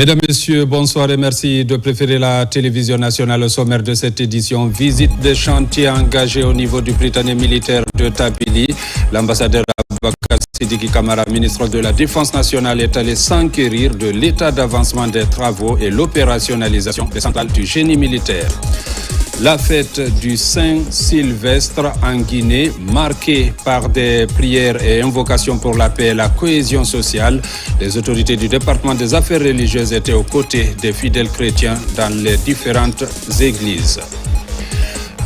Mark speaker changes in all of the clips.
Speaker 1: Mesdames, Messieurs, bonsoir et merci de préférer la télévision nationale au sommaire de cette édition. Visite des chantiers engagés au niveau du Prytanée militaire de Tabili. L'ambassadeur Abakar Sidiki Kamara, ministre de la Défense nationale, est allé s'enquérir de l'état d'avancement des travaux et l'opérationnalisation des centrales du génie militaire. La fête du Saint-Sylvestre en Guinée, marquée par des prières et invocations pour la paix et la cohésion sociale. Les autorités du département des affaires religieuses étaient aux côtés des fidèles chrétiens dans les différentes églises.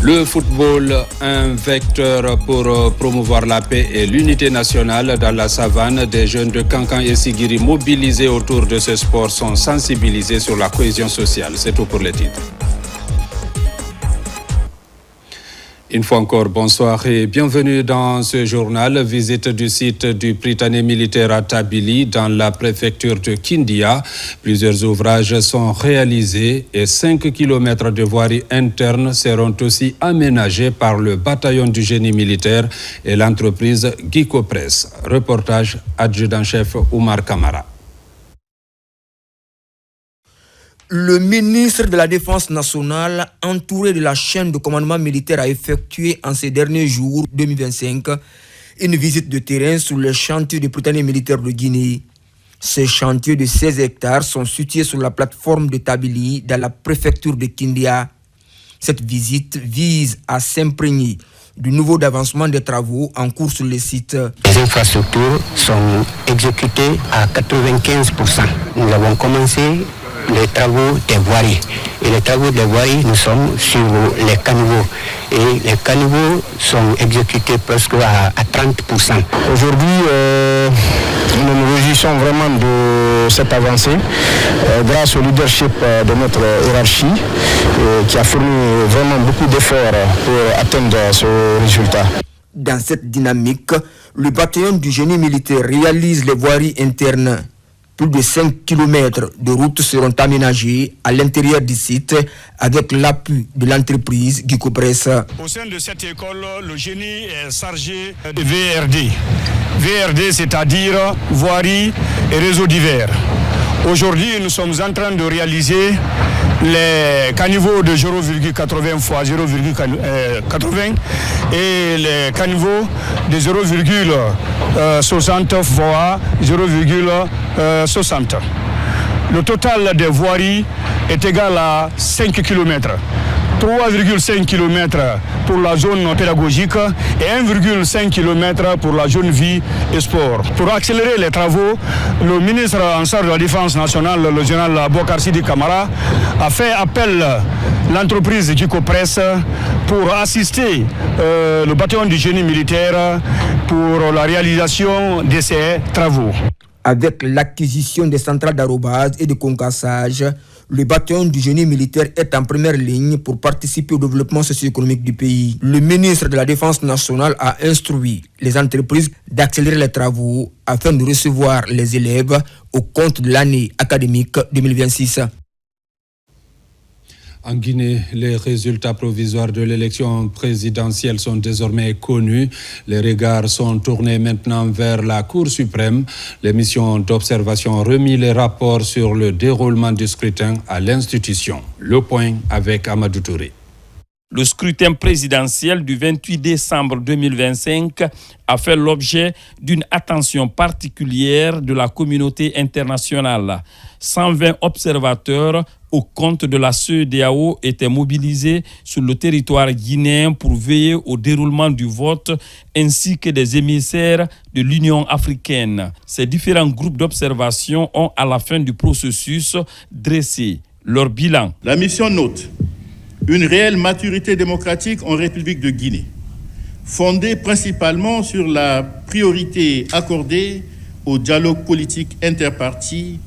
Speaker 1: Le football, un vecteur pour promouvoir la paix et l'unité nationale dans la savane. Des jeunes de Kankan et Sigiri mobilisés autour de ce sport sont sensibilisés sur la cohésion sociale. C'est tout pour les titres. Une fois encore, bonsoir et bienvenue dans ce journal. Visite du site du Prytanée militaire à Tabili, dans la préfecture de Kindia. Plusieurs ouvrages sont réalisés et 5 km de voirie interne seront aussi aménagés par le bataillon du génie militaire et l'entreprise Gicopress. Reportage adjudant-chef Oumar Kamara.
Speaker 2: Le ministre de la Défense nationale, entouré de la chaîne de commandement militaire, a effectué en ces derniers jours 2025 une visite de terrain sur le chantier du Prytanée militaire de Guinée. Ces chantiers de 16 hectares sont situés sur la plateforme de Tabili dans la préfecture de Kindia. Cette visite vise à s'imprégner du niveau d'avancement des travaux en cours sur le site.
Speaker 3: Les infrastructures sont exécutées à 95%. Nous avons commencé les travaux des voiries. Et les travaux des voiries, nous sommes sur les caniveaux. Et les caniveaux sont exécutés presque à 30%.
Speaker 4: Aujourd'hui, nous nous réjouissons vraiment de cette avancée grâce au leadership de notre hiérarchie qui a fourni vraiment beaucoup d'efforts pour atteindre ce résultat.
Speaker 2: Dans cette dynamique, le bataillon du génie militaire réalise les voiries internes. Plus de 5 km de routes seront aménagées à l'intérieur du site avec l'appui de l'entreprise Gicopress.
Speaker 5: Au sein de cette école, le génie est chargé de VRD. VRD, c'est-à-dire voirie et réseaux divers. Aujourd'hui, nous sommes en train de réaliser les caniveaux de 0,80 x 0,80 et les caniveaux de 0,60 x 0,60. Le total des voiries est égal à 5 km. 3,5 km pour la zone pédagogique et 1,5 km pour la zone vie et sport. Pour accélérer les travaux, le ministre en charge de la Défense nationale, le général Abakar Sidiki Kamara, a fait appel à l'entreprise Gicopress pour assister le bataillon du génie militaire pour la réalisation de ces travaux.
Speaker 2: Avec l'acquisition des centrales d'arrobase et de concassage, le bataillon du génie militaire est en première ligne pour participer au développement socio-économique du pays. Le ministre de la Défense nationale a instruit les entreprises d'accélérer les travaux afin de recevoir les élèves au compte de l'année académique 2026.
Speaker 1: En Guinée, les résultats provisoires de l'élection présidentielle sont désormais connus. Les regards sont tournés maintenant vers la Cour suprême. Les missions d'observation ont remis les rapports sur le déroulement du scrutin à l'institution. Le point avec Amadou Touré.
Speaker 6: Le scrutin présidentiel du 28 décembre 2025 a fait l'objet d'une attention particulière de la communauté internationale. 120 observateurs au compte de la CEDEAO étaient mobilisés sur le territoire guinéen pour veiller au déroulement du vote ainsi que des émissaires de l'Union africaine. Ces différents groupes d'observation ont à la fin du processus dressé leur bilan.
Speaker 7: La mission note une réelle maturité démocratique en République de Guinée, fondée principalement sur la priorité accordée au dialogue politique interparti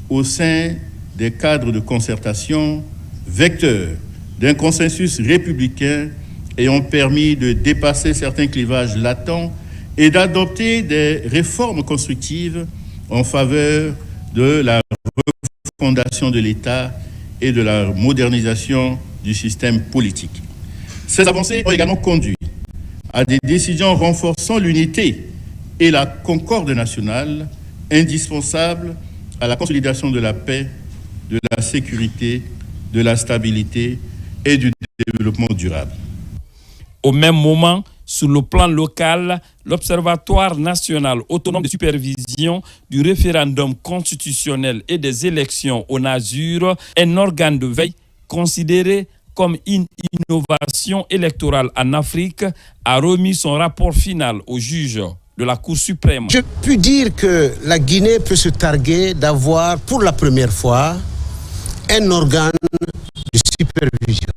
Speaker 7: au sein des cadres de concertation, vecteur d'un consensus républicain ayant permis de dépasser certains clivages latents et d'adopter des réformes constructives en faveur de la refondation de l'État et de la modernisation du système politique. Ces avancées ont également conduit à des décisions renforçant l'unité et la concorde nationale indispensables à la consolidation de la paix de la sécurité, de la stabilité et du développement durable.
Speaker 6: Au même moment, sur le plan local, l'Observatoire national autonome de supervision du référendum constitutionnel et des élections au NASUR, un organe de veille considéré comme une innovation électorale en Afrique, a remis son rapport final au juge de la Cour suprême.
Speaker 8: Je puis dire que la Guinée peut se targuer d'avoir pour la première fois un organe de supervision,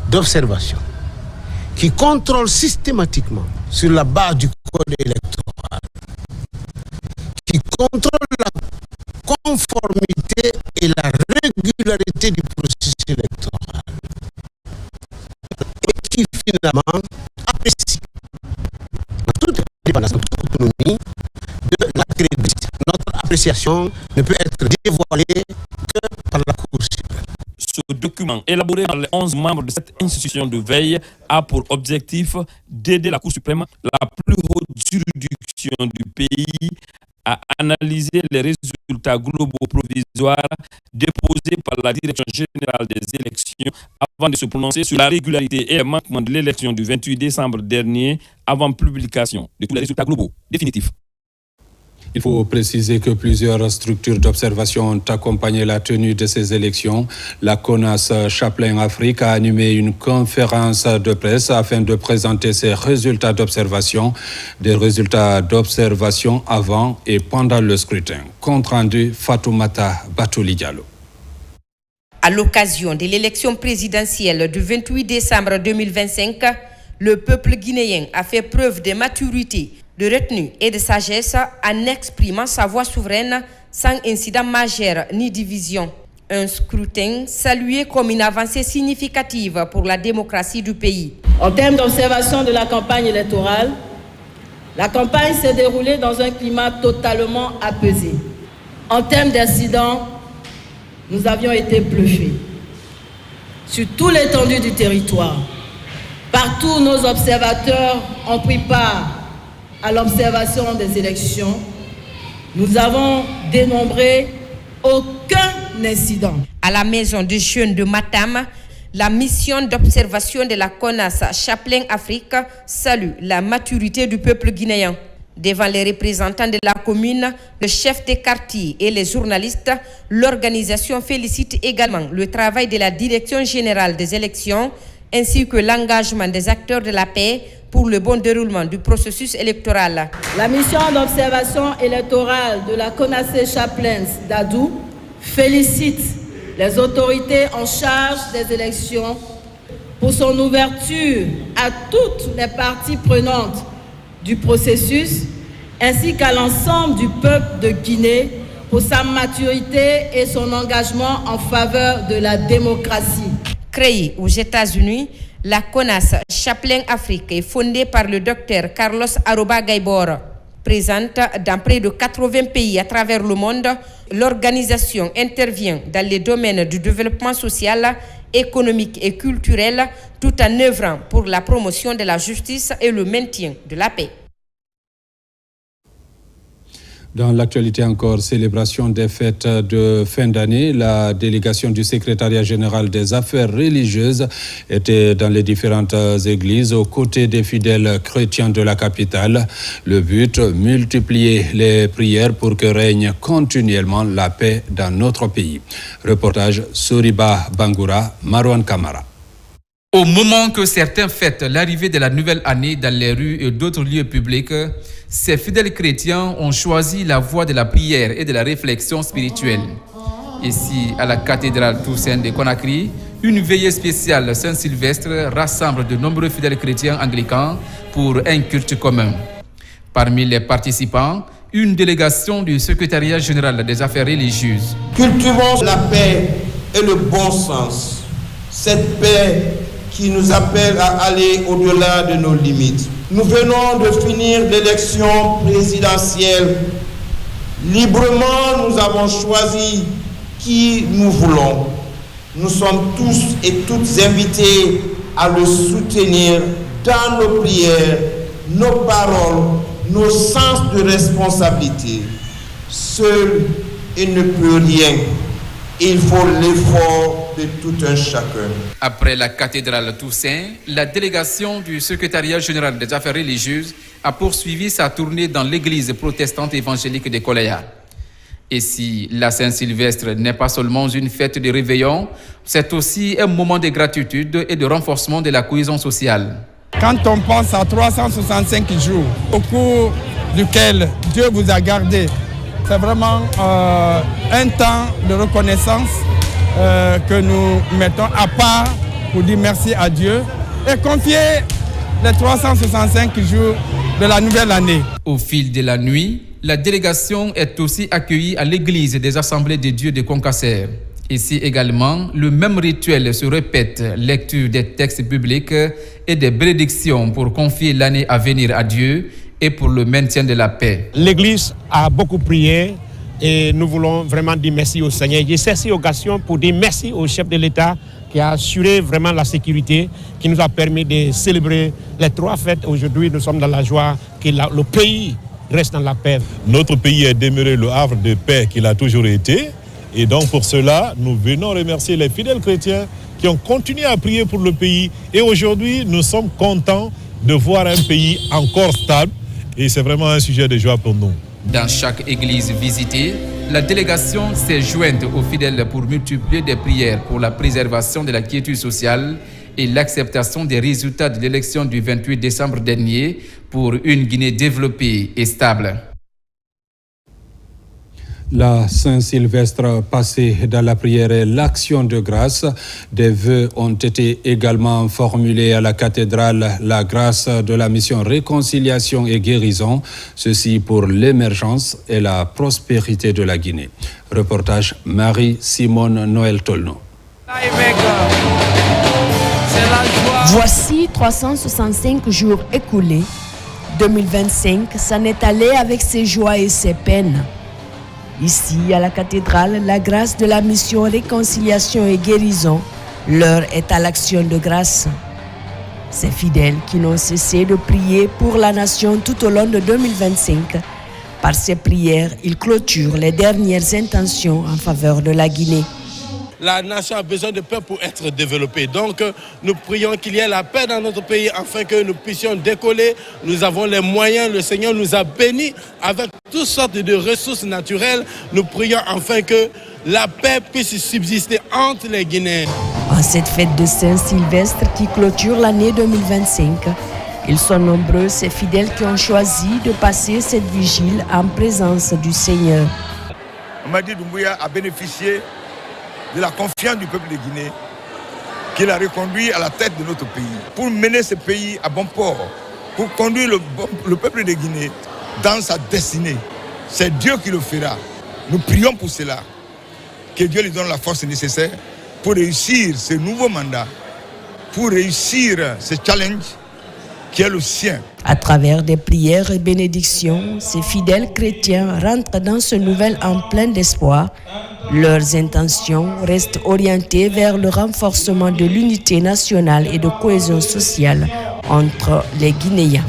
Speaker 8: d'observation, qui contrôle systématiquement sur la base du code électoral, qui contrôle la conformité et la régularité du processus électoral et qui finalement apprécie en toute indépendance, en toute autonomie de la crédibilité. Notre appréciation ne peut être dévoilée que par la Cour suprême.
Speaker 6: Ce document, élaboré par les 11 membres de cette institution de veille, a pour objectif d'aider la Cour suprême, la plus haute juridiction du pays, à analyser les résultats globaux provisoires déposés par la Direction générale des élections avant de se prononcer sur la régularité et le manquement de l'élection du 28 décembre dernier avant publication de tous les résultats globaux définitifs.
Speaker 1: Il faut préciser que plusieurs structures d'observation ont accompagné la tenue de ces élections. La CONAS Chaplin Afrique a animé une conférence de presse afin de présenter ses résultats d'observation, des résultats d'observation avant et pendant le scrutin. Compte rendu Fatoumata Batouli Diallo.
Speaker 9: À l'occasion de l'élection présidentielle du 28 décembre 2025, le peuple guinéen a fait preuve de maturité, de retenue et de sagesse en exprimant sa voix souveraine sans incident majeur ni division. Un scrutin salué comme une avancée significative pour la démocratie du pays.
Speaker 10: En termes d'observation de la campagne électorale, la campagne s'est déroulée dans un climat totalement apaisé. En termes d'incidents, nous avions été bluffés. Sur toute l'étendue du territoire, partout nos observateurs ont pris part à l'observation des élections. Nous avons dénombré aucun incident.
Speaker 9: À la maison de jeunes de Matam, la mission d'observation de la CONAS Chaplin Afrique salue la maturité du peuple guinéen. Devant les représentants de la commune, le chef des quartiers et les journalistes, l'organisation félicite également le travail de la Direction générale des élections ainsi que l'engagement des acteurs de la paix pour le bon déroulement du processus électoral.
Speaker 10: La mission d'observation électorale de la CONAS Chaplin d'Adou félicite les autorités en charge des élections pour son ouverture à toutes les parties prenantes du processus ainsi qu'à l'ensemble du peuple de Guinée pour sa maturité et son engagement en faveur de la démocratie.
Speaker 9: Créée aux États-Unis, la CONAS Chaplin Afrique est fondée par le docteur Carlos Aroba Gaibor. Présente dans près de 80 pays à travers le monde, l'organisation intervient dans les domaines du développement social, économique et culturel, tout en œuvrant pour la promotion de la justice et le maintien de la paix.
Speaker 1: Dans l'actualité encore, célébration des fêtes de fin d'année, la délégation du secrétariat général des affaires religieuses était dans les différentes églises aux côtés des fidèles chrétiens de la capitale. Le but, multiplier les prières pour que règne continuellement la paix dans notre pays. Reportage Soriba Bangoura, Marwan Kamara.
Speaker 11: Au moment que certains fêtent l'arrivée de la nouvelle année dans les rues et d'autres lieux publics, ces fidèles chrétiens ont choisi la voie de la prière et de la réflexion spirituelle. Ici, à la cathédrale Toussaint de Conakry, une veillée spéciale Saint-Sylvestre rassemble de nombreux fidèles chrétiens anglicans pour un culte commun. Parmi les participants, une délégation du secrétariat général des affaires religieuses.
Speaker 12: Cultivons la paix et le bon sens. Cette paix qui nous appelle à aller au-delà de nos limites. Nous venons de finir l'élection présidentielle. Librement, nous avons choisi qui nous voulons. Nous sommes tous et toutes invités à le soutenir dans nos prières, nos paroles, nos sens de responsabilité. Seul, il ne peut rien. Il faut l'effort de tout un chacun.
Speaker 11: Après la cathédrale Toussaint, la délégation du secrétariat général des affaires religieuses a poursuivi sa tournée dans l'église protestante évangélique de Koleya. Et si la Saint-Sylvestre n'est pas seulement une fête de réveillon, c'est aussi un moment de gratitude et de renforcement de la cohésion sociale.
Speaker 13: Quand on pense à 365 jours au cours duquel Dieu vous a gardé, c'est vraiment un temps de reconnaissance que nous mettons à part pour dire merci à Dieu et confier les 365 jours de la nouvelle année.
Speaker 11: Au fil de la nuit, la délégation est aussi accueillie à l'église des Assemblées de Dieu de Concasser. Ici également, le même rituel se répète, lecture des textes bibliques et des bénédictions pour confier l'année à venir à Dieu et pour le maintien de la paix.
Speaker 14: L'église a beaucoup prié et nous voulons vraiment dire merci au Seigneur. J'ai saisi l'occasion pour dire merci au chef de l'État qui a assuré vraiment la sécurité, qui nous a permis de célébrer les 3 fêtes. Aujourd'hui, nous sommes dans la joie que le pays reste dans la paix.
Speaker 15: Notre pays est demeuré le havre de paix qu'il a toujours été. Et donc pour cela, nous venons remercier les fidèles chrétiens qui ont continué à prier pour le pays. Et aujourd'hui, nous sommes contents de voir un pays encore stable. Et c'est vraiment un sujet de joie pour nous.
Speaker 11: Dans chaque église visitée, la délégation s'est jointe aux fidèles pour multiplier des prières pour la préservation de la quiétude sociale et l'acceptation des résultats de l'élection du 28 décembre dernier pour une Guinée développée et stable.
Speaker 1: La Saint-Sylvestre passée dans la prière et l'action de grâce. Des vœux ont été également formulés à la cathédrale, la grâce de la mission Réconciliation et Guérison, ceci pour l'émergence et la prospérité de la Guinée. Reportage Marie-Simone Noël Tolno.
Speaker 16: Voici 365 jours écoulés. 2025 s'en est allé avec ses joies et ses peines. Ici, à la cathédrale, la grâce de la mission Réconciliation et Guérison, l'heure est à l'action de grâce. Ces fidèles qui n'ont cessé de prier pour la nation tout au long de 2025, par ces prières, ils clôturent les dernières intentions en faveur de la Guinée.
Speaker 17: La nation a besoin de paix pour être développée. Donc, nous prions qu'il y ait la paix dans notre pays afin que nous puissions décoller. Nous avons les moyens. Le Seigneur nous a bénis avec toutes sortes de ressources naturelles. Nous prions afin que la paix puisse subsister entre les Guinéens.
Speaker 16: En cette fête de Saint-Sylvestre qui clôture l'année 2025, ils sont nombreux, ces fidèles qui ont choisi de passer cette vigile en présence du Seigneur.
Speaker 18: Mamadi Doumbouya a bénéficié de la confiance du peuple de Guinée qu'il a reconduit à la tête de notre pays pour mener ce pays à bon port, pour conduire le peuple de Guinée dans sa destinée. C'est Dieu qui le fera. Nous prions pour cela, que Dieu lui donne la force nécessaire pour réussir ce nouveau mandat, pour réussir ce challenge qui est le sien.
Speaker 16: À travers des prières et bénédictions, ces fidèles chrétiens rentrent dans ce nouvel an plein d'espoir. Leurs intentions restent orientées vers le renforcement de l'unité nationale et de cohésion sociale entre les Guinéens.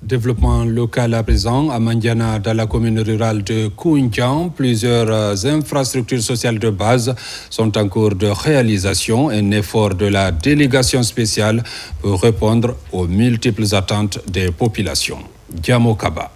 Speaker 1: Développement local à présent, à Mandiana, dans la commune rurale de Koundian, plusieurs infrastructures sociales de base sont en cours de réalisation. Un effort de la délégation spéciale pour répondre aux multiples attentes des populations. Diamo Kaba.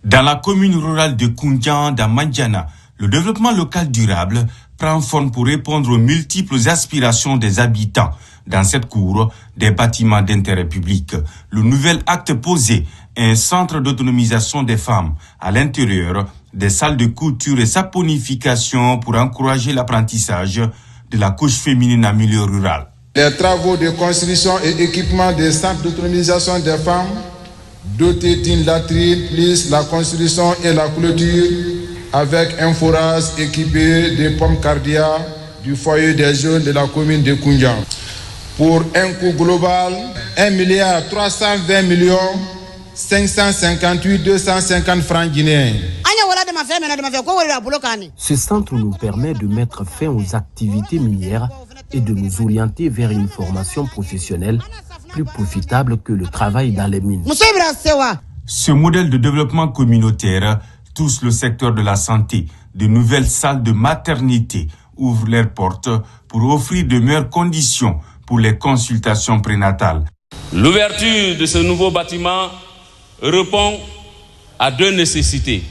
Speaker 19: Dans la commune rurale de Koundian, dans Mandiana, le développement local durable prend forme pour répondre aux multiples aspirations des habitants. Dans cette cour, des bâtiments d'intérêt public. Le nouvel acte posé est un centre d'autonomisation des femmes. À l'intérieur, des salles de couture et saponification pour encourager l'apprentissage de la couche féminine en milieu rural.
Speaker 20: Les travaux de construction et équipement des centres d'autonomisation des femmes, dotés d'une latrine, plus la construction et la clôture, avec un forage équipé de pommes cardiaques du foyer des jeunes de la commune de Koundian. Pour un coût global, 1,320,558,250 francs guinéens.
Speaker 21: Ce centre nous permet de mettre fin aux activités minières et de nous orienter vers une formation professionnelle plus profitable que le travail dans les mines.
Speaker 19: Ce modèle de développement communautaire touche le secteur de la santé. De nouvelles salles de maternité ouvrent leurs portes pour offrir de meilleures conditions pour les consultations prénatales.
Speaker 3: L'ouverture de ce nouveau bâtiment répond à deux nécessités.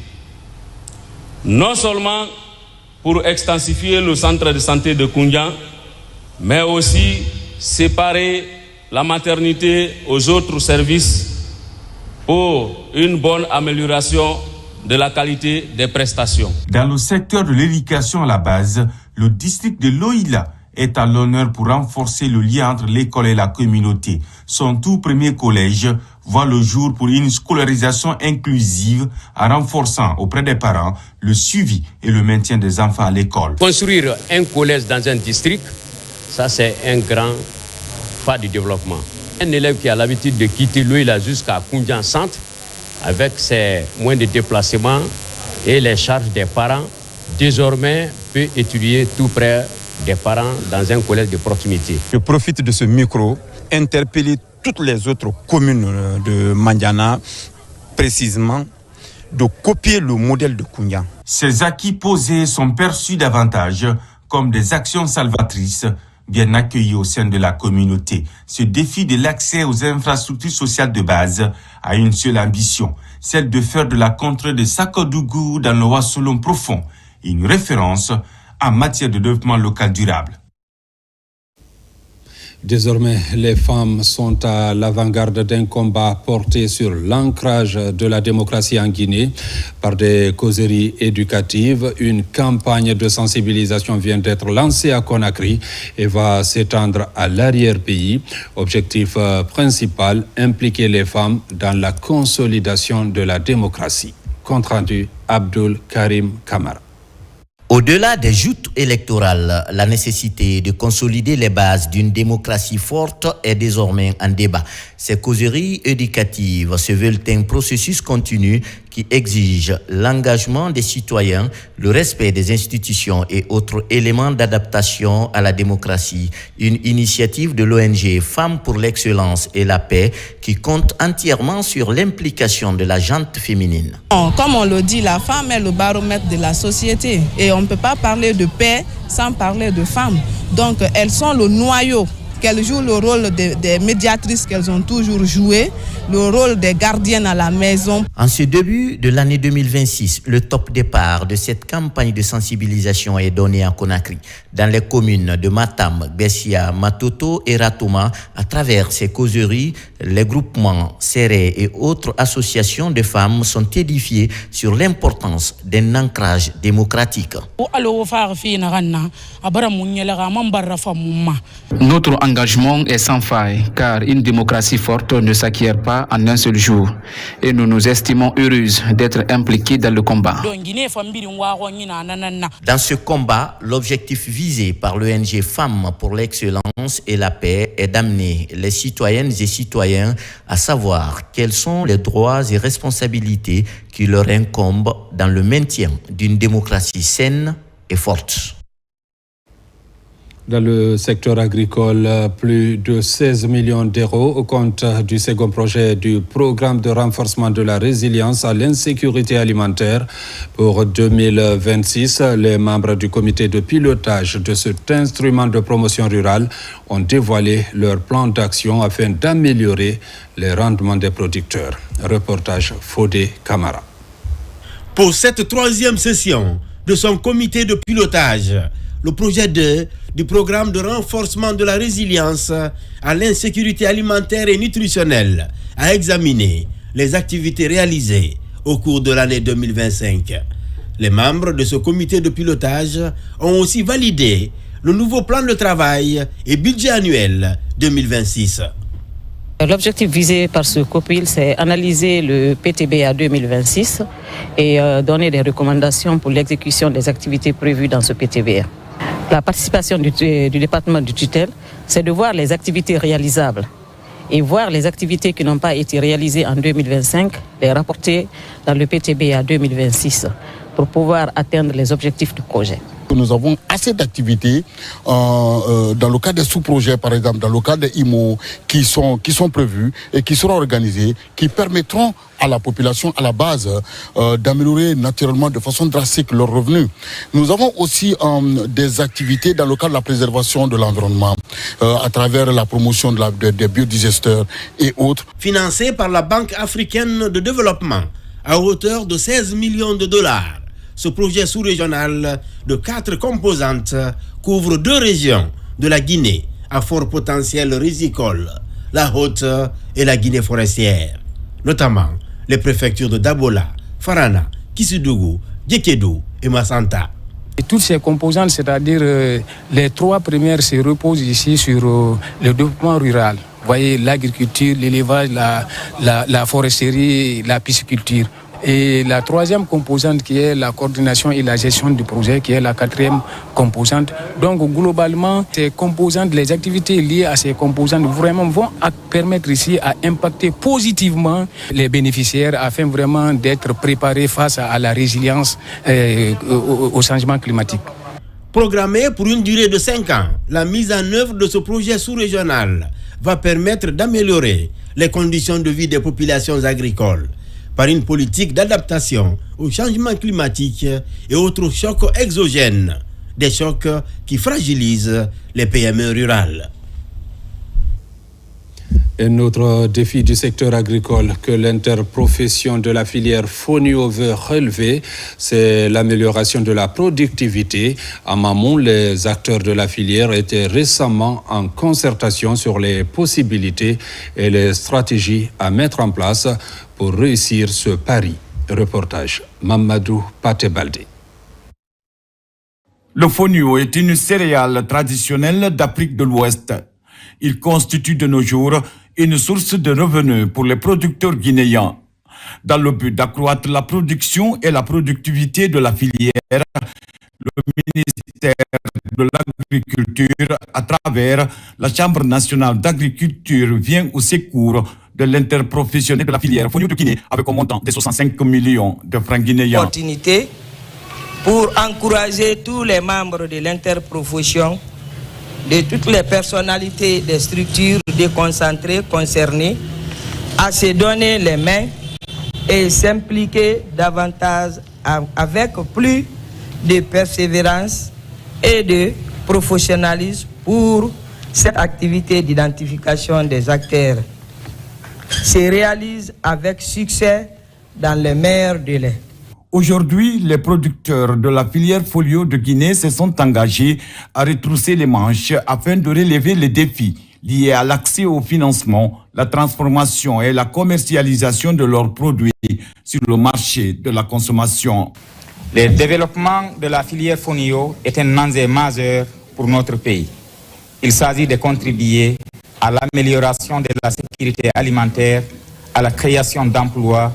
Speaker 3: Non seulement pour extensifier le centre de santé de Koundian, mais aussi séparer la maternité aux autres services pour une bonne amélioration de la qualité des prestations.
Speaker 19: Dans le secteur de l'éducation à la base, le district de Loïla est à l'honneur pour renforcer le lien entre l'école et la communauté. Son tout premier collège voit le jour pour une scolarisation inclusive en renforçant auprès des parents le suivi et le maintien des enfants à l'école.
Speaker 22: Construire un collège dans un district, ça c'est un grand pas du développement. Un élève qui a l'habitude de quitter Loïla jusqu'à Koundian Centre, avec ses moyens de déplacement et les charges des parents, désormais peut étudier tout près des parents dans un collège de proximité.
Speaker 23: Je profite de ce micro, interpeller toutes les autres communes de Mandiana, précisément, de copier le modèle de Koundian.
Speaker 19: Ces acquis posés sont perçus davantage comme des actions salvatrices bien accueillis au sein de la communauté. Ce défi de l'accès aux infrastructures sociales de base a une seule ambition, celle de faire de la contrée de Sakodougou dans le Wassolon profond une référence en matière de développement local durable.
Speaker 1: Désormais, les femmes sont à l'avant-garde d'un combat porté sur l'ancrage de la démocratie en Guinée par des causeries éducatives. Une campagne de sensibilisation vient d'être lancée à Conakry et va s'étendre à l'arrière-pays. Objectif principal, impliquer les femmes dans la consolidation de la démocratie. Compte rendu, Abdul Karim Kamara.
Speaker 24: Au-delà des joutes électorales, la nécessité de consolider les bases d'une démocratie forte est désormais en débat. Ces causeries éducatives se veulent un processus continu qui exige l'engagement des citoyens, le respect des institutions et autres éléments d'adaptation à la démocratie. Une initiative de l'ONG Femmes pour l'excellence et la paix qui compte entièrement sur l'implication de la gente féminine.
Speaker 25: Comme on le dit, la femme est le baromètre de la société et on ne peut pas parler de paix sans parler de femmes. Donc elles sont le noyau. Qu'elles jouent le rôle des médiatrices qu'elles ont toujours joué, le rôle des gardiennes à la maison.
Speaker 24: En ce début de l'année 2026, le top départ de cette campagne de sensibilisation est donné à Conakry, dans les communes de Matam, Bessia, Matoto et Ratouma. À travers ces causeries, les groupements, serrés et autres associations de femmes sont édifiées sur l'importance d'un ancrage démocratique.
Speaker 11: Notre engagement est sans faille, car une démocratie forte ne s'acquiert pas en un seul jour. Et nous nous estimons heureuses d'être impliquées dans le combat.
Speaker 24: Dans ce combat, l'objectif visé par l'ONG Femmes pour l'excellence et la paix est d'amener les citoyennes et citoyens à savoir quels sont les droits et responsabilités qui leur incombent dans le maintien d'une démocratie saine et forte.
Speaker 1: Dans le secteur agricole, plus de 16 millions d'euros au compte du second projet du programme de renforcement de la résilience à l'insécurité alimentaire pour 2026. Les membres du comité de pilotage de cet instrument de promotion rurale ont dévoilé leur plan d'action afin d'améliorer les rendements des producteurs. Reportage Fodé Camara.
Speaker 26: Pour cette troisième session de son comité de pilotage, le projet 2 du programme de renforcement de la résilience à l'insécurité alimentaire et nutritionnelle a examiné les activités réalisées au cours de l'année 2025. Les membres de ce comité de pilotage ont aussi validé le nouveau plan de travail et budget annuel 2026.
Speaker 27: L'objectif visé par ce COPIL, c'est analyser le PTBA 2026 et donner des recommandations pour l'exécution des activités prévues dans ce PTBA. La participation du département du tutelle, c'est de voir les activités réalisables et voir les activités qui n'ont pas été réalisées en 2025, les rapporter dans le PTBA 2026 pour pouvoir atteindre les objectifs du projet.
Speaker 2: Nous avons assez d'activités dans le cadre des sous-projets, par exemple, dans le cadre des IMO qui sont prévus et qui seront organisés, qui permettront à la population, à la base, d'améliorer naturellement de façon drastique leurs revenus. Nous avons aussi des activités dans le cadre de la préservation de l'environnement, à travers la promotion des biodigesteurs et autres.
Speaker 26: Financé par la Banque africaine de développement à hauteur de 16 millions de dollars. Ce projet sous-régional de 4 composantes couvre 2 régions de la Guinée à fort potentiel risicole, la Haute et la Guinée forestière, notamment les préfectures de Dabola, Farana, Kisudougou, Djekedou et Massanta.
Speaker 4: Et toutes ces composantes, c'est-à-dire les 3 premières, se reposent ici sur le développement rural. Vous voyez, l'agriculture, l'élevage, la foresterie, la pisciculture. Et la 3e composante qui est la coordination et la gestion du projet, qui est la 4e composante. Donc globalement, ces composantes, les activités liées à ces composantes vraiment vont permettre ici à impacter positivement les bénéficiaires afin vraiment d'être préparés face à la résilience au changement climatique.
Speaker 26: Programmé pour une durée de 5 ans, la mise en œuvre de ce projet sous-régional va permettre d'améliorer les conditions de vie des populations agricoles par une politique d'adaptation au changement climatique et autres chocs exogènes, des chocs qui fragilisent les PME rurales.
Speaker 1: Un autre défi du secteur agricole que l'interprofession de la filière Fonio veut relever, c'est l'amélioration de la productivité. En amont, les acteurs de la filière étaient récemment en concertation sur les possibilités et les stratégies à mettre en place pour réussir ce pari. Reportage Mamadou Patebalde.
Speaker 5: Le fonio est une céréale traditionnelle d'Afrique de l'Ouest. Il constitue de nos jours une source de revenus pour les producteurs guinéens. Dans le but d'accroître la production et la productivité de la filière, le ministère de l'Agriculture, à travers la Chambre nationale d'agriculture, vient au secours de l'interprofessionnel de la filière Fonio de Guinée avec un montant de 65 millions de francs guinéens.
Speaker 6: Opportunité pour encourager tous les membres de l'interprofession, de toutes les personnalités des structures déconcentrées concernées à se donner les mains et s'impliquer davantage avec plus de persévérance et de professionnalisme pour cette activité d'identification des acteurs se réalise avec succès dans les meilleurs délais.
Speaker 5: Aujourd'hui, les producteurs de la filière Fonio de Guinée se sont engagés à retrousser les manches afin de relever les défis liés à l'accès au financement, la transformation et la commercialisation de leurs produits sur le marché de la consommation.
Speaker 7: Le développement de la filière Fonio est un enjeu majeur pour notre pays. Il s'agit de contribuer à l'amélioration de la sécurité alimentaire, à la création d'emplois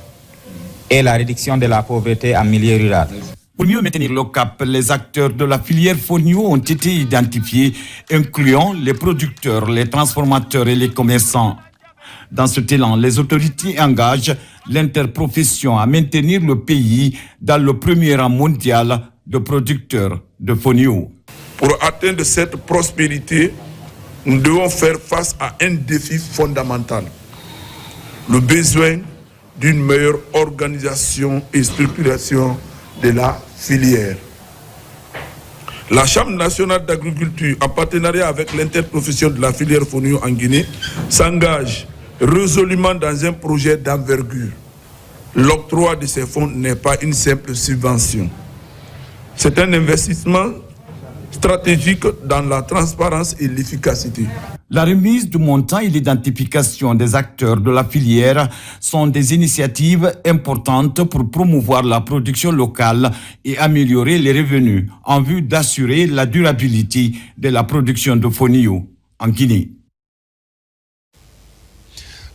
Speaker 7: et la réduction de la pauvreté en milieu rural.
Speaker 5: Pour mieux maintenir le cap, les acteurs de la filière Fonio ont été identifiés, incluant les producteurs, les transformateurs et les commerçants. Dans ce élan, les autorités engagent l'interprofession à maintenir le pays dans le premier rang mondial de producteurs de Fonio.
Speaker 8: Pour atteindre cette prospérité, nous devons faire face à un défi fondamental. Le besoin d'une meilleure organisation et structuration de la filière. La Chambre nationale d'agriculture, en partenariat avec l'interprofession de la filière Fonio en Guinée, s'engage résolument dans un projet d'envergure. L'octroi de ces fonds n'est pas une simple subvention. C'est un investissement stratégique dans la transparence et l'efficacité.
Speaker 5: La remise du montant et l'identification des acteurs de la filière sont des initiatives importantes pour promouvoir la production locale et améliorer les revenus en vue d'assurer la durabilité de la production de Fonio en Guinée.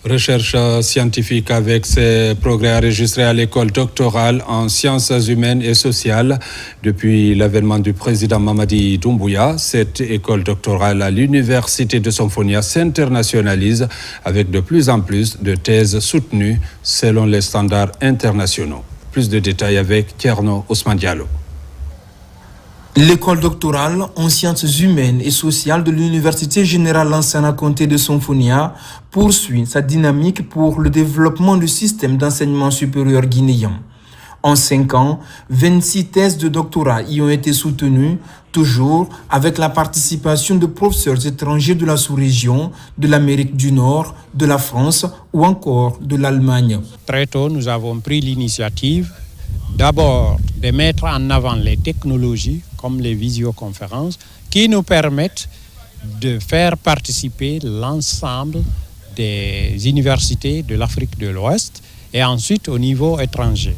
Speaker 1: Recherche scientifique avec ses progrès enregistrés à l'école doctorale en sciences humaines et sociales. Depuis l'avènement du président Mamadi Doumbouya, cette école doctorale à l'université de Somphonia s'internationalise avec de plus en plus de thèses soutenues selon les standards internationaux. Plus de détails avec Tierno Ousmane Diallo.
Speaker 9: L'école doctorale en sciences humaines et sociales de l'Université générale Lansana Conté de Sonfonia poursuit sa dynamique pour le développement du système d'enseignement supérieur guinéen. En 5 ans, 26 thèses de doctorat y ont été soutenues, toujours avec la participation de professeurs étrangers de la sous-région, de l'Amérique du Nord, de la France ou encore de l'Allemagne.
Speaker 10: Très tôt, nous avons pris l'initiative d'abord de mettre en avant les technologies comme les visioconférences qui nous permettent de faire participer l'ensemble des universités de l'Afrique de l'Ouest et ensuite au niveau étranger.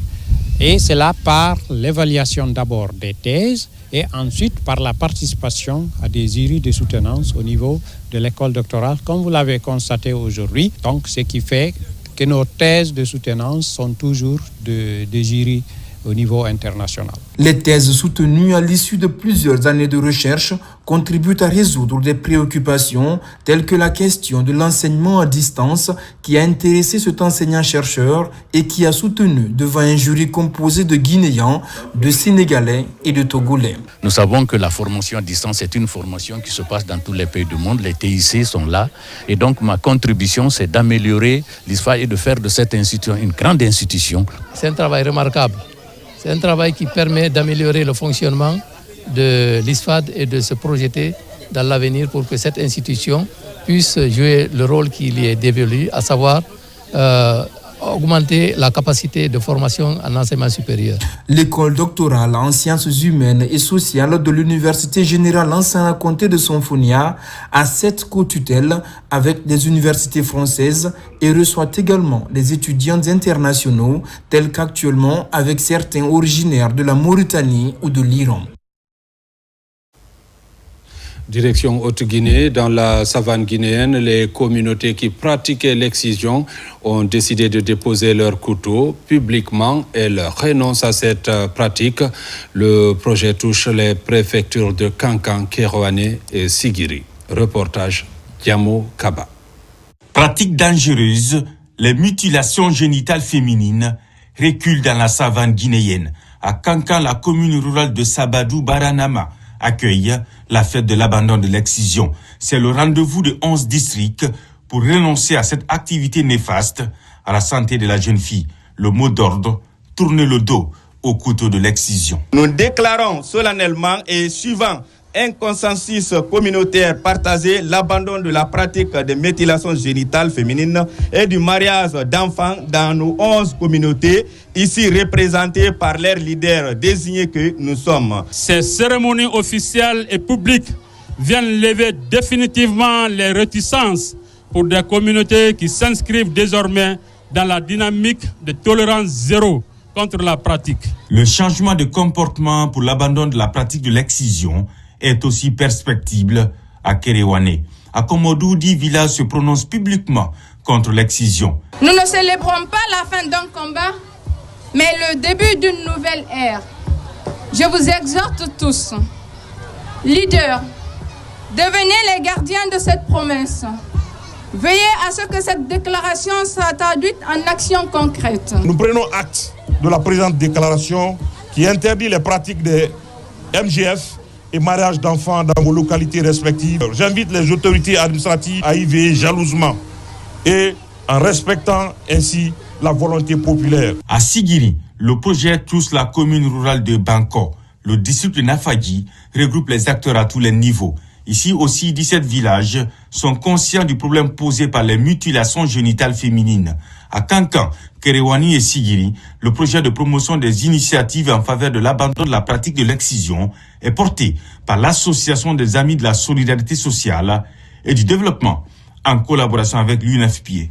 Speaker 10: Et c'est là par l'évaluation d'abord des thèses et ensuite par la participation à des jurys de soutenance au niveau de l'école doctorale, comme vous l'avez constaté aujourd'hui. Donc, ce qui fait que nos thèses de soutenance sont toujours des jurys au niveau international.
Speaker 9: Les thèses soutenues à l'issue de plusieurs années de recherche contribuent à résoudre des préoccupations telles que la question de l'enseignement à distance qui a intéressé cet enseignant-chercheur et qui a soutenu devant un jury composé de Guinéens, de Sénégalais et de Togolais.
Speaker 12: Nous savons que la formation à distance est une formation qui se passe dans tous les pays du monde. Les TIC sont là. Et donc ma contribution, c'est d'améliorer l'ISFA et de faire de cette institution une grande institution.
Speaker 13: C'est un travail remarquable. C'est un travail qui permet d'améliorer le fonctionnement de l'ISFAD et de se projeter dans l'avenir pour que cette institution puisse jouer le rôle qui lui est dévolu, à savoir augmenter la capacité de formation en enseignement supérieur.
Speaker 9: L'école doctorale en sciences humaines et sociales de l'Université générale Lansana Conté de Sonfonia a 7 co-tutelles avec des universités françaises et reçoit également des étudiants internationaux tels qu'actuellement avec certains originaires de la Mauritanie ou de l'Iran.
Speaker 1: Direction Haute-Guinée, dans la savane guinéenne, les communautés qui pratiquaient l'excision ont décidé de déposer leurs couteaux publiquement. Elles renoncent à cette pratique. Le projet touche les préfectures de Kankan, Keroane et Sigiri. Reportage Diamo Kaba.
Speaker 19: Pratique dangereuse, les mutilations génitales féminines reculent dans la savane guinéenne. À Kankan, la commune rurale de Sabadou Baranama accueille la fête de l'abandon de l'excision. C'est le rendez-vous de 11 districts pour renoncer à cette activité néfaste à la santé de la jeune fille. Le mot d'ordre, tourner le dos au couteau de l'excision.
Speaker 14: Nous déclarons solennellement et suivant un consensus communautaire partagé l'abandon de la pratique des mutilations génitales féminines et du mariage d'enfants dans nos 11 communautés, ici représentées par leurs leaders désignés que nous sommes.
Speaker 15: Ces cérémonies officielles et publiques viennent lever définitivement les réticences pour des communautés qui s'inscrivent désormais dans la dynamique de tolérance zéro contre la pratique.
Speaker 19: Le changement de comportement pour l'abandon de la pratique de l'excision est aussi perspectible à Kerewane. À Komodou, 10 villages se prononcent publiquement contre l'excision.
Speaker 17: Nous ne célébrons pas la fin d'un combat, mais le début d'une nouvelle ère. Je vous exhorte tous, leaders, devenez les gardiens de cette promesse. Veillez à ce que cette déclaration soit traduite en actions concrètes.
Speaker 8: Nous prenons acte de la présente déclaration qui interdit les pratiques des MGF et mariage d'enfants dans vos localités respectives. J'invite les autorités administratives à y veiller jalousement et en respectant ainsi la volonté populaire.
Speaker 19: À Sigiri, le projet touche la commune rurale de Banko. Le district de Nafadji regroupe les acteurs à tous les niveaux. Ici aussi, 17 villages sont conscients du problème posé par les mutilations génitales féminines. À Kankan, Kerewani et Sigiri, le projet de promotion des initiatives en faveur de l'abandon de la pratique de l'excision est porté par l'Association des Amis de la Solidarité Sociale et du Développement en collaboration avec l'UNFPA.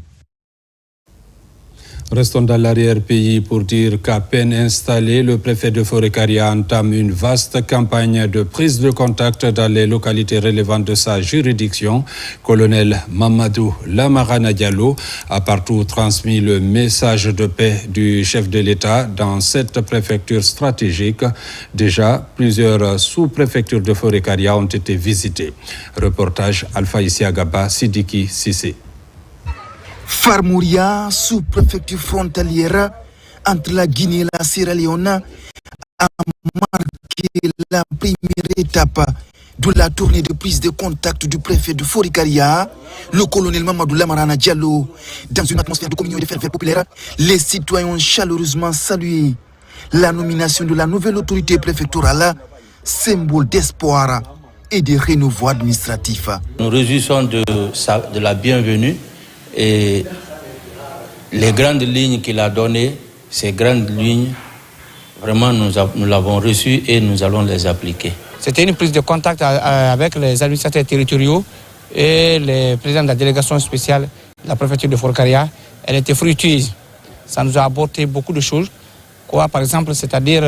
Speaker 1: Restons dans l'arrière-pays pour dire qu'à peine installé, le préfet de Forêt-Karia entame une vaste campagne de prise de contact dans les localités relevantes de sa juridiction. Colonel Mamadou Lamarana Diallo a partout transmis le message de paix du chef de l'État dans cette préfecture stratégique. Déjà, plusieurs sous-préfectures de Forêt-Karia ont été visitées. Reportage Alpha Isiagaba, Sidiki Sissé.
Speaker 28: Farmouria, sous-préfecture frontalière entre la Guinée et la Sierra Leone, a marqué la première étape de la tournée de prise de contact du préfet de Forikaria, le colonel Mamadou Lamarana Diallo. Dans une atmosphère de communion et de ferveur populaire, les citoyens ont chaleureusement salué la nomination de la nouvelle autorité préfectorale, symbole d'espoir et de renouveau administratif.
Speaker 3: Nous réjouissons de la bienvenue et les grandes lignes qu'il a données, ces grandes lignes, vraiment nous l'avons reçues et nous allons les appliquer.
Speaker 16: C'était une prise de contact avec les administrateurs territoriaux et les présidents de la délégation spéciale de la préfecture de Forikaria. Elle était fructueuse. Ça nous a apporté beaucoup de choses. Quoi, par exemple, c'est-à-dire,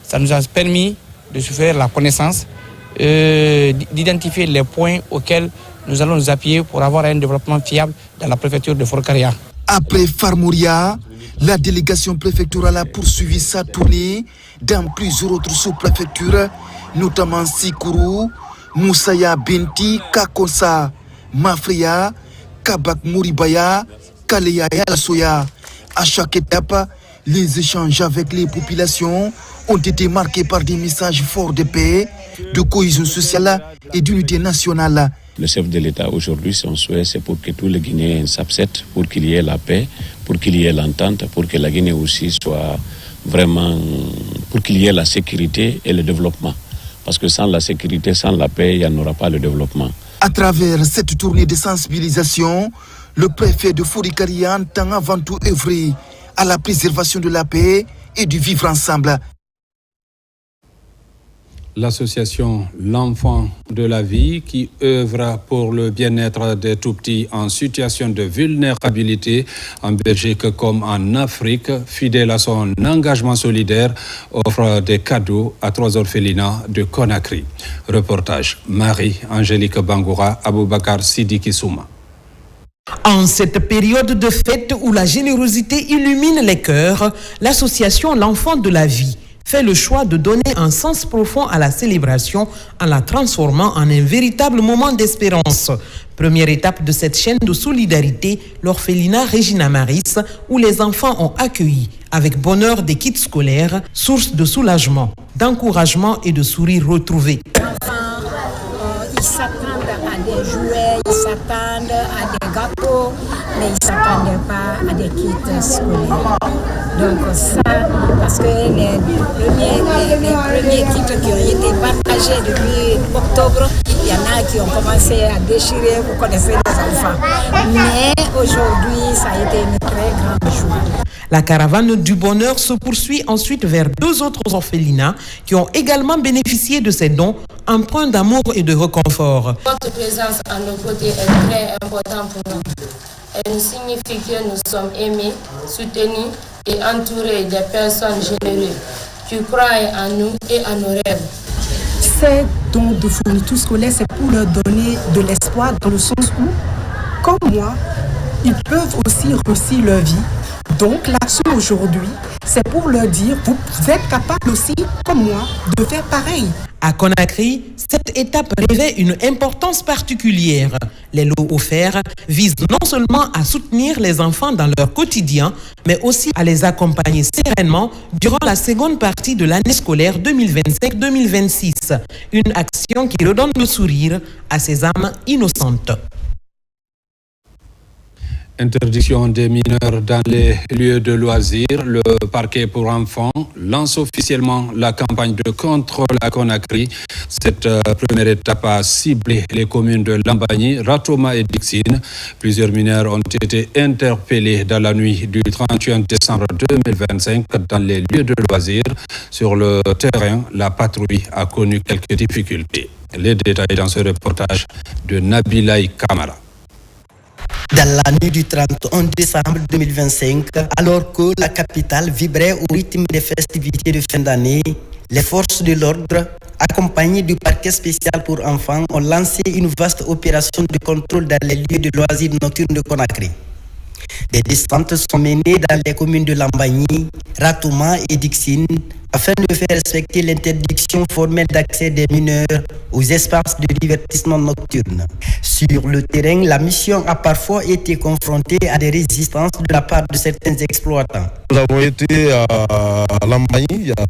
Speaker 16: ça nous a permis de se faire la connaissance, d'identifier les points auxquels nous allons nous appuyer pour avoir un développement fiable dans la préfecture de Forikaria.
Speaker 28: Après Farmouria, la délégation préfectorale a poursuivi sa tournée dans plusieurs autres sous-préfectures, notamment Sikuru, Moussaya Benti, Kakosa, Mafria, Kabak Mouribaya, Kaleya et Alasoya. À chaque étape, les échanges avec les populations ont été marqués par des messages forts de paix, de cohésion sociale et d'unité nationale.
Speaker 18: Le chef de l'État aujourd'hui, son souhait, c'est pour que tous les Guinéens s'abcèdent, pour qu'il y ait la paix, pour qu'il y ait l'entente, pour que la Guinée aussi soit vraiment, pour qu'il y ait la sécurité et le développement. Parce que sans la sécurité, sans la paix, il n'y en aura pas le développement.
Speaker 28: À travers cette tournée de sensibilisation, le préfet de Forikaria entend avant tout œuvrer à la préservation de la paix et du vivre ensemble.
Speaker 1: L'association L'Enfant de la Vie, qui œuvre pour le bien-être des tout-petits en situation de vulnérabilité en Belgique comme en Afrique, fidèle à son engagement solidaire, offre des cadeaux à 3 orphelinats de Conakry. Reportage Marie-Angélique Bangoura, Aboubakar Sidiki Souma.
Speaker 20: En cette période de fête où la générosité illumine les cœurs, l'association L'Enfant de la Vie fait le choix de donner un sens profond à la célébration en la transformant en un véritable moment d'espérance. Première étape de cette chaîne de solidarité, l'orphelinat Regina Maris, où les enfants ont accueilli avec bonheur des kits scolaires, source de soulagement, d'encouragement et de sourires retrouvés.
Speaker 21: Ils s'attendent à des jouets, ils s'attendent à des gâteaux, mais ils ne s'attendaient pas à des kits scolaires. Donc ça, parce que les premiers kits qui ont été partagés depuis octobre, il y en a qui ont commencé à déchirer, vous connaissez les enfants. Mais aujourd'hui, ça a été une très grande joie.
Speaker 20: La caravane du bonheur se poursuit ensuite vers 2 autres orphelinats qui ont également bénéficié de ces dons, empreints d'amour et de réconfort.
Speaker 22: Votre présence à nos côtés est très importante pour nous. Elle nous signifie que nous sommes aimés, soutenus et entourés de personnes généreuses qui croient en nous et en nos rêves.
Speaker 23: Ces dons de fourniture scolaire, c'est pour leur donner de l'espoir dans le sens où, comme moi, ils peuvent aussi réussir leur vie. Donc l'action aujourd'hui, c'est pour leur dire, vous êtes capables aussi, comme moi, de faire pareil.
Speaker 20: À Conakry, cette étape revêt une importance particulière. Les lots offerts visent non seulement à soutenir les enfants dans leur quotidien, mais aussi à les accompagner sereinement durant la seconde partie de l'année scolaire 2025-2026. Une action qui redonne le sourire à ces âmes innocentes.
Speaker 1: Interdiction des mineurs dans les lieux de loisirs. Le parquet pour enfants lance officiellement la campagne de contrôle à Conakry. Cette première étape a ciblé les communes de Lambagny, Ratoma et Dixine. Plusieurs mineurs ont été interpellés dans la nuit du 31 décembre 2025 dans les lieux de loisirs. Sur le terrain, la patrouille a connu quelques difficultés. Les détails dans ce reportage de Nabilaï Kamara.
Speaker 25: Dans la nuit du 31 décembre 2025, alors que la capitale vibrait au rythme des festivités de fin d'année, les forces de l'ordre, accompagnées du parquet spécial pour enfants, ont lancé une vaste opération de contrôle dans les lieux de loisirs nocturnes de Conakry. Des descentes sont menées dans les communes de Lambagny, Ratoma et Dixine afin de faire respecter l'interdiction formelle d'accès des mineurs aux espaces de divertissement nocturne. Sur le terrain, la mission a parfois été confrontée à des résistances de la part de certains exploitants.
Speaker 29: Nous avons été à Lambagny il y a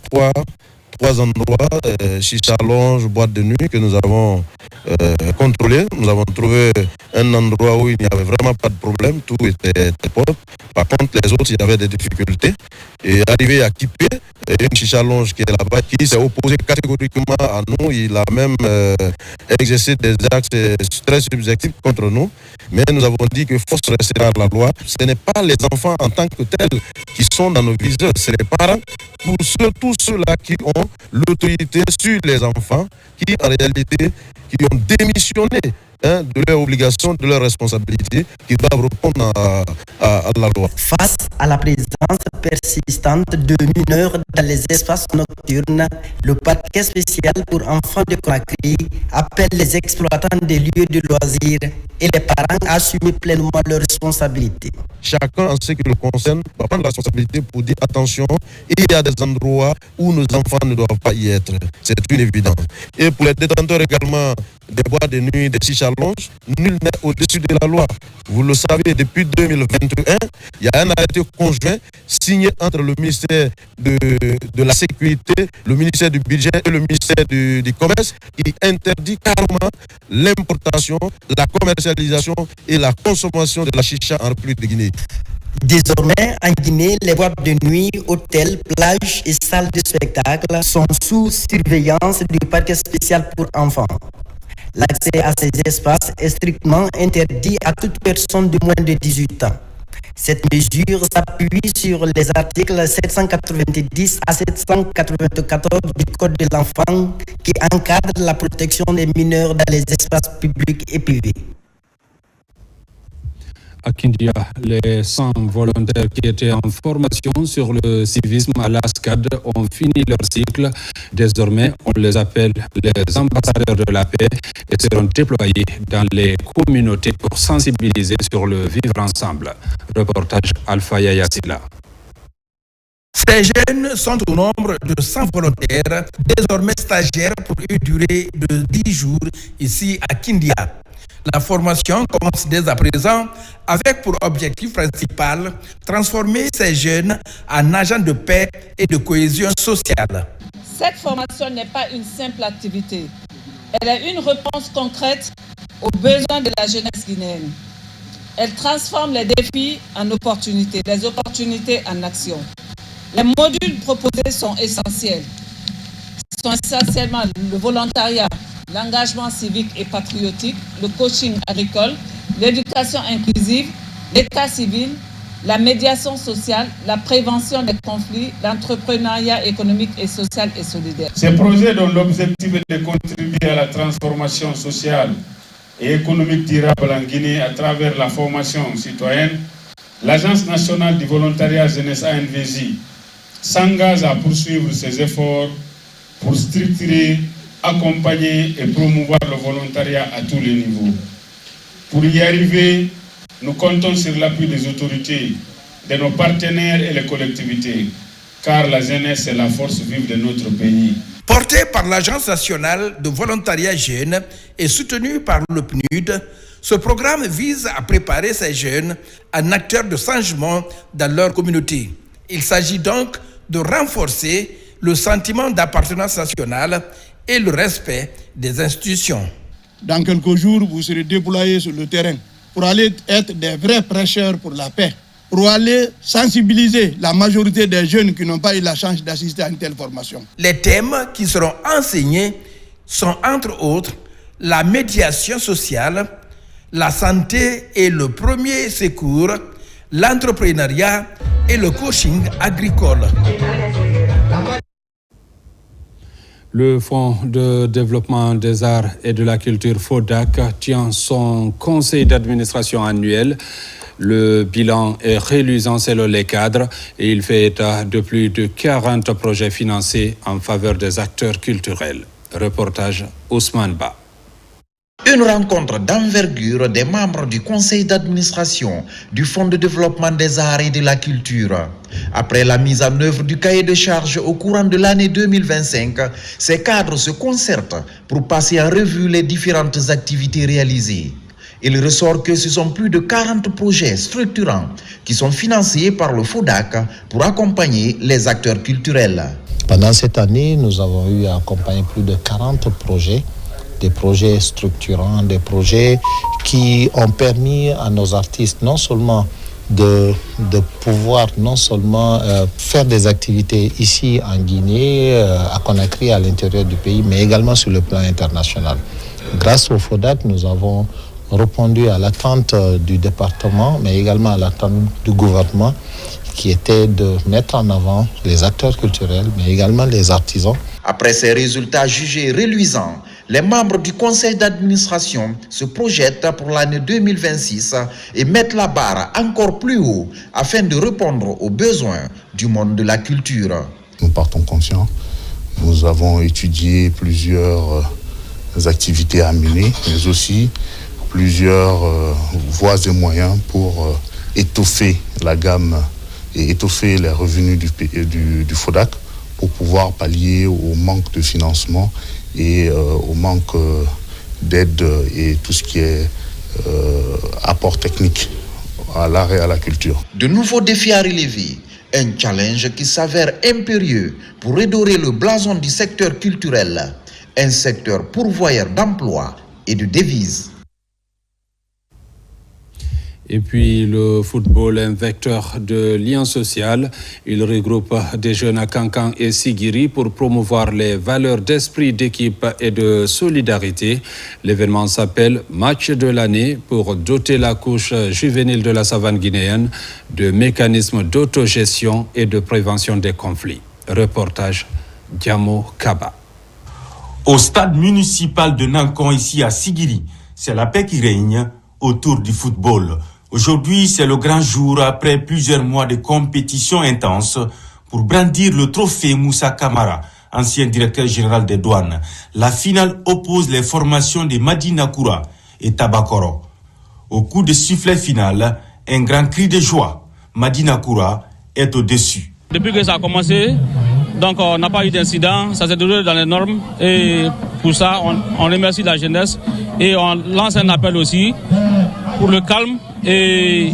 Speaker 2: 3 endroits, chicha lounge, boîte de nuit, que nous avons contrôlé. Nous avons trouvé un endroit où il n'y avait vraiment pas de problème, tout était propre. Par contre, les autres, il y avait des difficultés. Et arrivé à Kipé, une chicha lounge qui est là-bas, qui s'est opposé catégoriquement à nous, il a même exercé des actes très subjectifs contre nous. Mais nous avons dit que force restera la loi. Ce n'est pas les enfants en tant que tels qui sont dans nos viseurs, c'est les parents. Pour tous ceux-là qui ont l'autorité sur les enfants, qui en réalité qui ont démissionné de leurs obligations, de leurs responsabilités, qui doivent répondre à la loi.
Speaker 25: Face à la présence persistante de mineurs dans les espaces nocturnes, le parquet spécial pour enfants de Conakry appelle les exploitants des lieux de loisirs et les parents à assumer pleinement leurs responsabilités.
Speaker 2: Chacun, en ce qui le concerne, va prendre la responsabilité pour dire attention, il y a des endroits où nos enfants ne doivent pas y être. C'est une évidence. Et pour les détenteurs également des boîtes de nuit, des chicha lounge, nul n'est au-dessus de la loi. Vous le savez, depuis 2021, il y a un arrêté conjoint signé entre le ministère de la Sécurité, le ministère du Budget et le ministère du Commerce qui interdit carrément l'importation, la commercialisation et la consommation de la chicha en République de Guinée.
Speaker 25: Désormais, en Guinée, les boîtes de nuit, hôtels, plages et salles de spectacle sont sous surveillance du parquet spécial pour enfants. L'accès à ces espaces est strictement interdit à toute personne de moins de 18 ans. Cette mesure s'appuie sur les articles 790 à 794 du Code de l'enfant qui encadrent la protection des mineurs dans les espaces publics et privés.
Speaker 1: À Kindia, les 100 volontaires qui étaient en formation sur le civisme à l'ASCAD ont fini leur cycle. Désormais, on les appelle les ambassadeurs de la paix et seront déployés dans les communautés pour sensibiliser sur le vivre ensemble. Reportage Alpha Yayassila.
Speaker 4: Ces jeunes sont au nombre de 100 volontaires, désormais stagiaires pour une durée de 10 jours ici à Kindia. La formation commence dès à présent avec pour objectif principal transformer ces jeunes en agents de paix et de cohésion sociale.
Speaker 6: Cette formation n'est pas une simple activité. Elle est une réponse concrète aux besoins de la jeunesse guinéenne. Elle transforme les défis en opportunités, les opportunités en action. Les modules proposés sont essentiels. Ce sont essentiellement le volontariat, l'engagement civique et patriotique, le coaching agricole, l'éducation inclusive, l'état civil, la médiation sociale, la prévention des conflits, l'entrepreneuriat économique et social et solidaire.
Speaker 15: Ces projets dont l'objectif est de contribuer à la transformation sociale et économique durable en Guinée à travers la formation citoyenne, l'Agence nationale du volontariat jeunesse ANVJ s'engage à poursuivre ses efforts pour structurer, accompagner et promouvoir le volontariat à tous les niveaux. Pour y arriver, nous comptons sur l'appui des autorités, de nos partenaires et les collectivités, car la jeunesse est la force vive de notre pays.
Speaker 4: Porté par l'Agence nationale de volontariat jeune et soutenu par le PNUD, ce programme vise à préparer ces jeunes en acteurs de changement dans leur communauté. Il s'agit donc de renforcer le sentiment d'appartenance nationale et le respect des institutions.
Speaker 7: Dans quelques jours, vous serez déployés sur le terrain pour aller être des vrais prêcheurs pour la paix, pour aller sensibiliser la majorité des jeunes qui n'ont pas eu la chance d'assister à une telle formation.
Speaker 4: Les thèmes qui seront enseignés sont entre autres la médiation sociale, la santé et le premier secours, l'entrepreneuriat et le coaching agricole.
Speaker 1: Le Fonds de développement des arts et de la culture FODAC tient son conseil d'administration annuel. Le bilan est reluisant selon les cadres et il fait état de plus de 40 projets financés en faveur des acteurs culturels. Reportage Ousmane Ba.
Speaker 11: Une rencontre d'envergure des membres du conseil d'administration du Fonds de développement des arts et de la culture. Après la mise en œuvre du cahier de charges au courant de l'année 2025, ces cadres se concertent pour passer en revue les différentes activités réalisées. Il ressort que ce sont plus de 40 projets structurants qui sont financés par le FODAC pour accompagner les acteurs culturels.
Speaker 5: Pendant cette année, nous avons eu à accompagner plus de 40 projets, des projets structurants, des projets qui ont permis à nos artistes non seulement de pouvoir non seulement faire des activités ici en Guinée, à Conakry, à l'intérieur du pays, mais également sur le plan international. Grâce au FODAC, nous avons répondu à l'attente du département, mais également à l'attente du gouvernement, qui était de mettre en avant les acteurs culturels, mais également les artisans.
Speaker 11: Après ces résultats jugés reluisants, les membres du conseil d'administration se projettent pour l'année 2026 et mettent la barre encore plus haut afin de répondre aux besoins du monde de la culture.
Speaker 9: Nous partons confiants. Nous avons étudié plusieurs activités à mener, mais aussi plusieurs voies et moyens pour étoffer la gamme et étoffer les revenus du FODAC pour pouvoir pallier au manque de financement et au manque d'aide et tout ce qui est apport technique à l'art et à la culture.
Speaker 11: De nouveaux défis à relever, un challenge qui s'avère impérieux pour redorer le blason du secteur culturel, un secteur pourvoyeur d'emplois et de devises.
Speaker 1: Et puis le football, un vecteur de lien social. Il regroupe des jeunes à Kankan et Sigiri pour promouvoir les valeurs d'esprit d'équipe et de solidarité. L'événement s'appelle Match de l'année pour doter la couche juvénile de la savane guinéenne de mécanismes d'autogestion et de prévention des conflits. Reportage Diamo Kaba.
Speaker 19: Au stade municipal de Nankon, ici à Sigiri, c'est la paix qui règne autour du football. Aujourd'hui, c'est le grand jour après plusieurs mois de compétition intense pour brandir le trophée Moussa Kamara, ancien directeur général des douanes. La finale oppose les formations de Madina Koura et Tabakoro. Au coup de sifflet final, un grand cri de joie. Madina Koura est au-dessus.
Speaker 10: Depuis que ça a commencé, donc on n'a pas eu d'incident, ça s'est déroulé dans les normes et pour ça, on remercie la jeunesse et on lance un appel aussi pour le calme et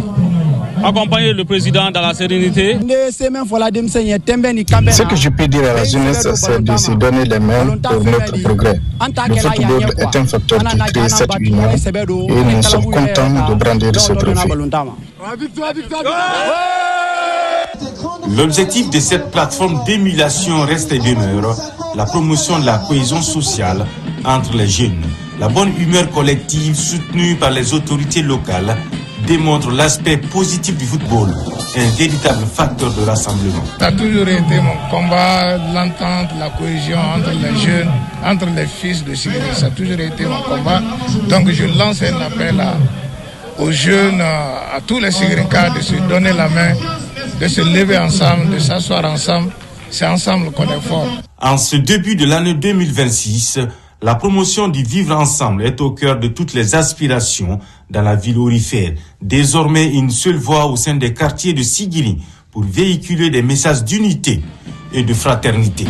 Speaker 10: accompagner le président dans la sérénité.
Speaker 12: Ce que je peux dire à la jeunesse, c'est de se donner les mains pour notre progrès. Le football est un facteur qui crée cette union et nous sommes contents de brandir ce trophée.
Speaker 19: L'objectif de cette plateforme d'émulation reste et demeure la promotion de la cohésion sociale entre les jeunes. La bonne humeur collective soutenue par les autorités locales démontre l'aspect positif du football, un véritable facteur de rassemblement.
Speaker 12: Ça a toujours été mon combat, l'entente, la cohésion entre les jeunes, entre les fils de Sigiri. Ça a toujours été mon combat. Donc je lance un appel aux jeunes, à tous les Sigirincas de se donner la main, de se lever ensemble, de s'asseoir ensemble. C'est ensemble qu'on est fort.
Speaker 19: En ce début de l'année 2026, la promotion du vivre ensemble est au cœur de toutes les aspirations dans la ville aurifère. Désormais, une seule voix au sein des quartiers de Sigiri pour véhiculer des messages d'unité et de fraternité.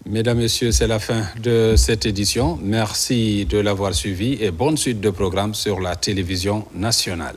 Speaker 1: Mesdames, Messieurs, c'est la fin de cette édition. Merci de l'avoir suivi et bonne suite de programmes sur la télévision nationale.